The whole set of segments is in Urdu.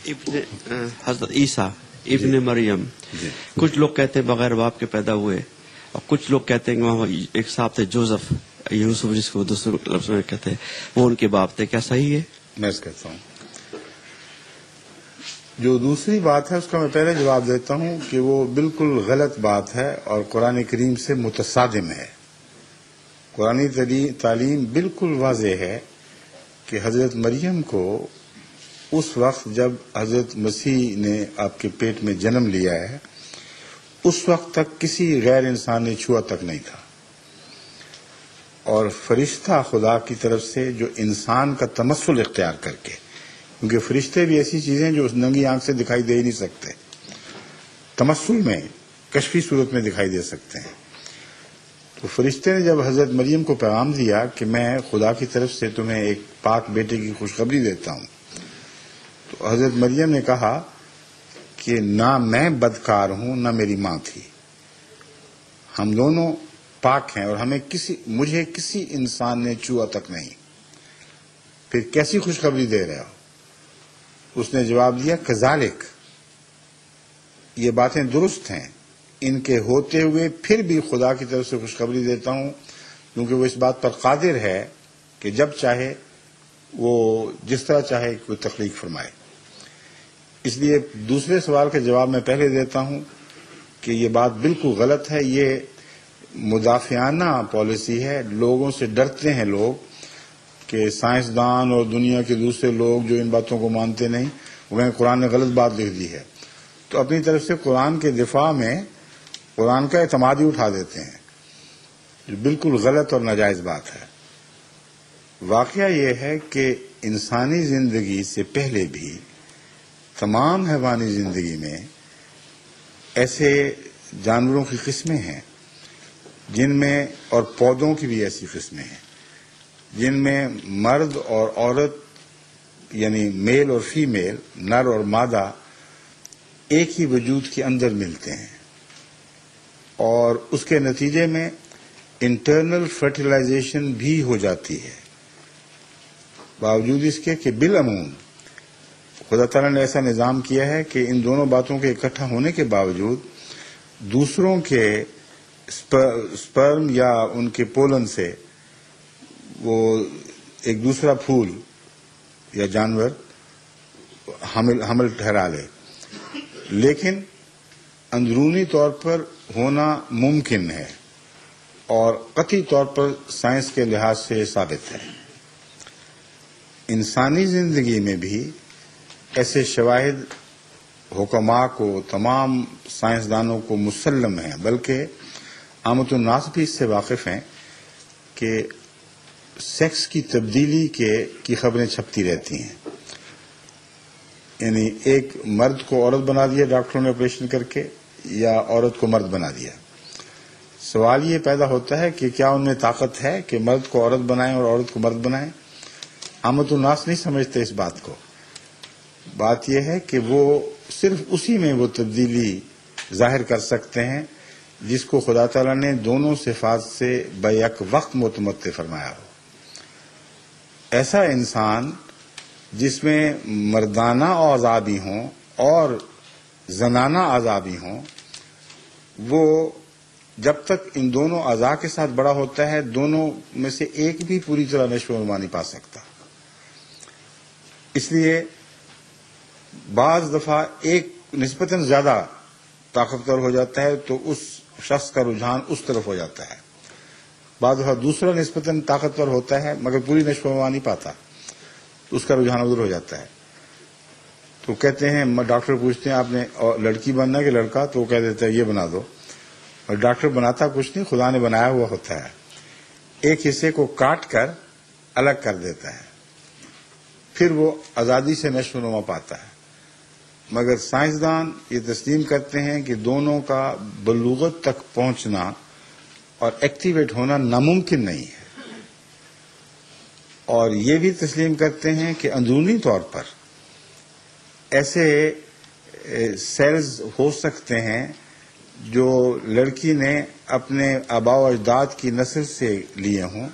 حضرت عیسیٰ ابن مریم، کچھ لوگ کہتے ہیں بغیر باپ کے پیدا ہوئے، اور کچھ لوگ کہتے ہیں کہ وہاں ایک صاحب تھے جوزف یوسف، جس کو دوسرے لفظوں میں کہتے ہیں، وہ ان کے باپ تھے. کیا صحیح ہے؟ میں کہتا ہوں جو دوسری بات ہے اس کا میں پہلے جواب دیتا ہوں کہ وہ بالکل غلط بات ہے اور قرآن کریم سے متصادم ہے. قرآن تعلیم بالکل واضح ہے کہ حضرت مریم کو اس وقت جب حضرت مسیح نے آپ کے پیٹ میں جنم لیا ہے اس وقت تک کسی غیر انسان نے چھوا تک نہیں تھا، اور فرشتہ خدا کی طرف سے جو انسان کا تمثل اختیار کر کے، کیونکہ فرشتے بھی ایسی چیزیں جو اس ننگی آنکھ سے دکھائی دے ہی نہیں سکتے، تمثل میں کشفی صورت میں دکھائی دے سکتے ہیں. تو فرشتے نے جب حضرت مریم کو پیغام دیا کہ میں خدا کی طرف سے تمہیں ایک پاک بیٹے کی خوشخبری دیتا ہوں، تو حضرت مریم نے کہا کہ نہ میں بدکار ہوں نہ میری ماں تھی، ہم دونوں پاک ہیں اور مجھے کسی انسان نے چھوا تک نہیں، پھر کیسی خوشخبری دے رہے ہو؟ اس نے جواب دیا کذالک، یہ باتیں درست ہیں، ان کے ہوتے ہوئے پھر بھی خدا کی طرف سے خوشخبری دیتا ہوں، کیونکہ وہ اس بات پر قادر ہے کہ جب چاہے وہ جس طرح چاہے کوئی تخلیق فرمائے. اس لیے دوسرے سوال کا جواب میں پہلے دیتا ہوں کہ یہ بات بالکل غلط ہے، یہ مدافعانہ پالیسی ہے. لوگوں سے ڈرتے ہیں لوگ کہ سائنسدان اور دنیا کے دوسرے لوگ جو ان باتوں کو مانتے نہیں، وہ قرآن نے غلط بات لکھ دی ہے، تو اپنی طرف سے قرآن کے دفاع میں قرآن کا اعتماد ہی اٹھا دیتے ہیں، جو بالکل غلط اور ناجائز بات ہے. واقعہ یہ ہے کہ انسانی زندگی سے پہلے بھی تمام حیوانی زندگی میں ایسے جانوروں کی قسمیں ہیں جن میں، اور پودوں کی بھی ایسی قسمیں ہیں جن میں مرد اور عورت یعنی میل اور فیمیل، نر اور مادہ ایک ہی وجود کے اندر ملتے ہیں، اور اس کے نتیجے میں انٹرنل فرٹیلائزیشن بھی ہو جاتی ہے، باوجود اس کے کہ بالعموم خدا تعالیٰ نے ایسا نظام کیا ہے کہ ان دونوں باتوں کے اکٹھا ہونے کے باوجود دوسروں کے سپرم یا ان کے پولن سے وہ ایک دوسرا پھول یا جانور حمل ٹھہرا لے، لیکن اندرونی طور پر ہونا ممکن ہے اور قطعی طور پر سائنس کے لحاظ سے ثابت ہے. انسانی زندگی میں بھی ایسے شواہد حکماء کو، تمام سائنسدانوں کو مسلم ہیں، بلکہ عامت الناس بھی اس سے واقف ہیں کہ سیکس کی تبدیلی کی خبریں چھپتی رہتی ہیں. یعنی ایک مرد کو عورت بنا دیا ڈاکٹروں نے آپریشن کر کے، یا عورت کو مرد بنا دیا. سوال یہ پیدا ہوتا ہے کہ کیا ان میں طاقت ہے کہ مرد کو عورت بنائیں اور عورت کو مرد بنائیں؟ عامت الناس نہیں سمجھتے اس بات کو. بات یہ ہے کہ وہ صرف اسی میں وہ تبدیلی ظاہر کر سکتے ہیں جس کو خدا تعالیٰ نے دونوں صفات سے بیک وقت متمتع فرمایا ہو. ایسا انسان جس میں مردانہ اعضاء بھی ہوں اور زنانہ اعضاء بھی ہوں، وہ جب تک ان دونوں اعضاء کے ساتھ بڑا ہوتا ہے دونوں میں سے ایک بھی پوری طرح نشو و نما نہیں پا سکتا. اس لیے بعض دفعہ ایک نسبتاً زیادہ طاقتور ہو جاتا ہے تو اس شخص کا رجحان اس طرف ہو جاتا ہے، بعض دفعہ دوسرا نسبتاً طاقتور ہوتا ہے مگر پوری نشو و نما نہیں پاتا تو اس کا رجحان ادھر ہو جاتا ہے. تو کہتے ہیں، ڈاکٹر پوچھتے ہیں آپ نے لڑکی بننا کہ لڑکا، تو وہ کہہ دیتا ہے یہ بنا دو، اور ڈاکٹر بناتا کچھ نہیں، خدا نے بنایا ہوا ہوتا ہے، ایک حصے کو کاٹ کر الگ کر دیتا ہے، پھر وہ آزادی سے نشو و نما پاتا ہے. مگر سائنسدان یہ تسلیم کرتے ہیں کہ دونوں کا بلوغت تک پہنچنا اور ایکٹیویٹ ہونا ناممکن نہیں ہے، اور یہ بھی تسلیم کرتے ہیں کہ اندرونی طور پر ایسے سیلز ہو سکتے ہیں جو لڑکی نے اپنے آباء و اجداد کی نسل سے لیے ہوں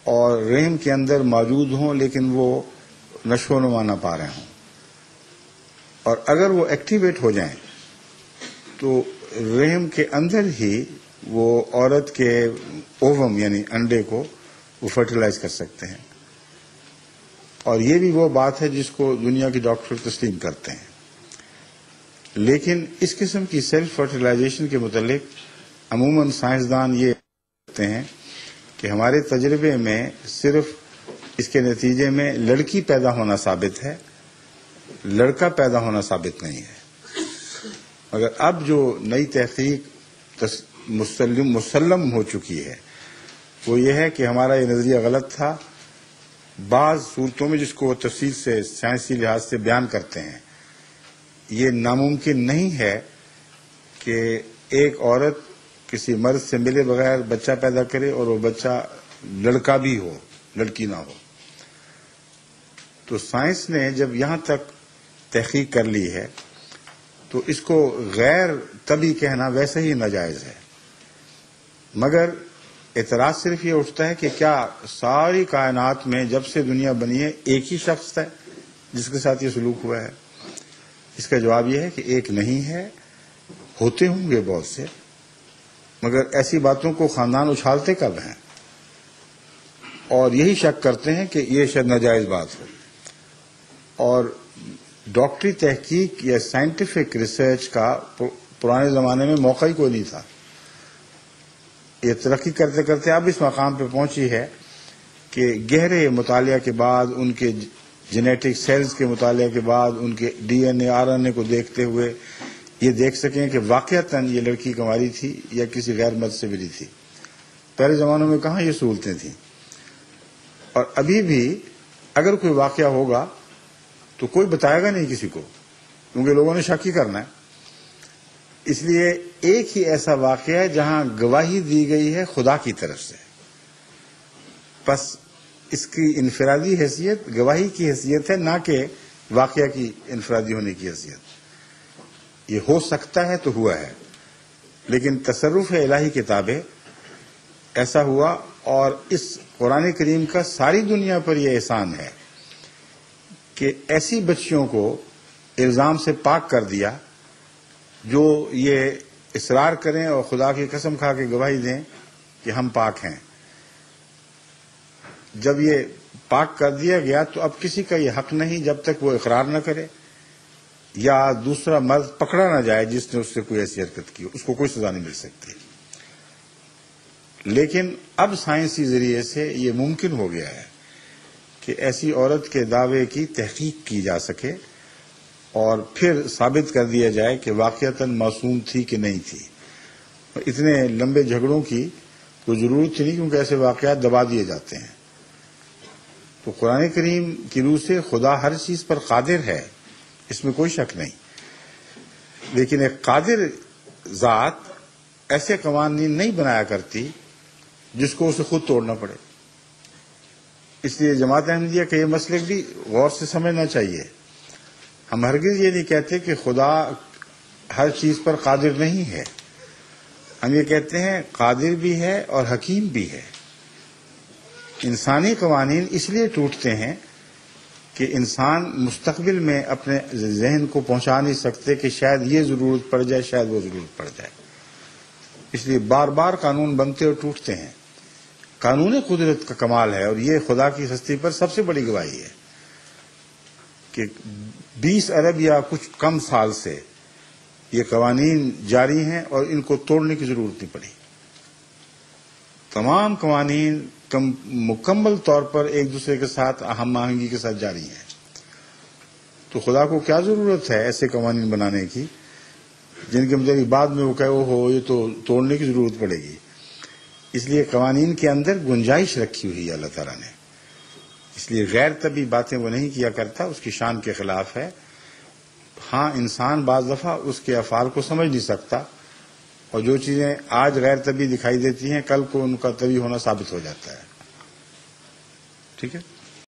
اور رحم کے اندر موجود ہوں لیکن وہ نشو و نما نہ پا رہے ہوں. اور اگر وہ ایکٹیویٹ ہو جائیں تو رحم کے اندر ہی وہ عورت کے اووم یعنی انڈے کو وہ فرٹیلائز کر سکتے ہیں. اور یہ بھی وہ بات ہے جس کو دنیا کے ڈاکٹر تسلیم کرتے ہیں. لیکن اس قسم کی سیلف فرٹیلائزیشن کے متعلق عموماً سائنسدان یہ کہتے ہیں کہ ہمارے تجربے میں صرف اس کے نتیجے میں لڑکی پیدا ہونا ثابت ہے، لڑکا پیدا ہونا ثابت نہیں ہے. مگر اب جو نئی تحقیق مسلم ہو چکی ہے وہ یہ ہے کہ ہمارا یہ نظریہ غلط تھا. بعض صورتوں میں جس کو تفصیل سے سائنسی لحاظ سے بیان کرتے ہیں، یہ ناممکن نہیں ہے کہ ایک عورت کسی مرد سے ملے بغیر بچہ پیدا کرے اور وہ بچہ لڑکا بھی ہو، لڑکی نہ ہو. تو سائنس نے جب یہاں تک تحقیق کر لی ہے تو اس کو غیر طبی کہنا ویسے ہی ناجائز ہے. مگر اعتراض صرف یہ اٹھتا ہے کہ کیا ساری کائنات میں جب سے دنیا بنی ہے ایک ہی شخص ہے جس کے ساتھ یہ سلوک ہوا ہے؟ اس کا جواب یہ ہے کہ ایک نہیں ہے، ہوتے ہوں گے بہت سے، مگر ایسی باتوں کو خاندان اچھالتے کب ہیں اور یہی شک کرتے ہیں کہ یہ شاید ناجائز بات ہو. اور ڈاکٹری تحقیق یا سائنٹیفک ریسرچ کا پرانے زمانے میں موقع ہی کوئی نہیں تھا. یہ ترقی کرتے کرتے اب اس مقام پہ پہنچی ہے کہ گہرے مطالعہ کے بعد، ان کے جینیٹک سیلز کے مطالعہ کے بعد، ان کے ڈی این اے آر این اے کو دیکھتے ہوئے یہ دیکھ سکیں کہ واقعتاً یہ لڑکی کماری تھی یا کسی غیر مرد سے ملی تھی. پہلے زمانوں میں کہاں یہ سہولتیں تھیں. اور ابھی بھی اگر کوئی واقعہ ہوگا تو کوئی بتائے گا نہیں کسی کو، کیونکہ لوگوں نے شک ہی کرنا ہے. اس لیے ایک ہی ایسا واقعہ ہے جہاں گواہی دی گئی ہے خدا کی طرف سے، بس اس کی انفرادی حیثیت گواہی کی حیثیت ہے، نہ کہ واقعہ کی انفرادی ہونے کی حیثیت. یہ ہو سکتا ہے تو ہوا ہے، لیکن تصرف الہی کتابیں ایسا ہوا. اور اس قرآن کریم کا ساری دنیا پر یہ احسان ہے کہ ایسی بچیوں کو الزام سے پاک کر دیا جو یہ اصرار کریں اور خدا کی قسم کھا کے گواہی دیں کہ ہم پاک ہیں. جب یہ پاک کر دیا گیا تو اب کسی کا یہ حق نہیں جب تک وہ اقرار نہ کرے یا دوسرا مرد پکڑا نہ جائے جس نے اس سے کوئی ایسی حرکت کی، اس کو کوئی سزا نہیں مل سکتی. لیکن اب سائنسی ذریعے سے یہ ممکن ہو گیا ہے کہ ایسی عورت کے دعوے کی تحقیق کی جا سکے اور پھر ثابت کر دیا جائے کہ واقعتاً معصوم تھی کہ نہیں تھی. اتنے لمبے جھگڑوں کی کوئی ضرورت نہیں، کیونکہ ایسے واقعات دبا دیے جاتے ہیں. تو قرآن کریم کی روح سے خدا ہر چیز پر قادر ہے، اس میں کوئی شک نہیں. لیکن ایک قادر ذات ایسے قوانین نہیں بنایا کرتی جس کو اسے خود توڑنا پڑے. اس لیے جماعت احمدیہ کا یہ مسئلہ بھی غور سے سمجھنا چاہیے. ہم ہرگز یہ نہیں کہتے کہ خدا ہر چیز پر قادر نہیں ہے. ہم یہ کہتے ہیں قادر بھی ہے اور حکیم بھی ہے. انسانی قوانین اس لیے ٹوٹتے ہیں کہ انسان مستقبل میں اپنے ذہن کو پہنچا نہیں سکتے کہ شاید یہ ضرورت پڑ جائے، شاید وہ ضرورت پڑ جائے. اس لیے بار بار قانون بنتے اور ٹوٹتے ہیں. قانون قدرت کا کمال ہے، اور یہ خدا کی ہستی پر سب سے بڑی گواہی ہے کہ 20 ارب یا کچھ کم سال سے یہ قوانین جاری ہیں اور ان کو توڑنے کی ضرورت نہیں پڑی. تمام قوانین مکمل طور پر ایک دوسرے کے ساتھ ہم آہنگی کے ساتھ جاری ہیں. تو خدا کو کیا ضرورت ہے ایسے قوانین بنانے کی جن کے مطابق بعد میں وہ کہے ہو یہ تو توڑنے کی ضرورت پڑے گی. اس لیے قوانین کے اندر گنجائش رکھی ہوئی ہے اللہ تعالیٰ نے. اس لیے غیر طبی باتیں وہ نہیں کیا کرتا، اس کی شان کے خلاف ہے. ہاں انسان بعض دفعہ اس کے افعال کو سمجھ نہیں سکتا، اور جو چیزیں آج غیر طبی دکھائی دیتی ہیں کل کو ان کا طبی ہونا ثابت ہو جاتا ہے. ٹھیک ہے.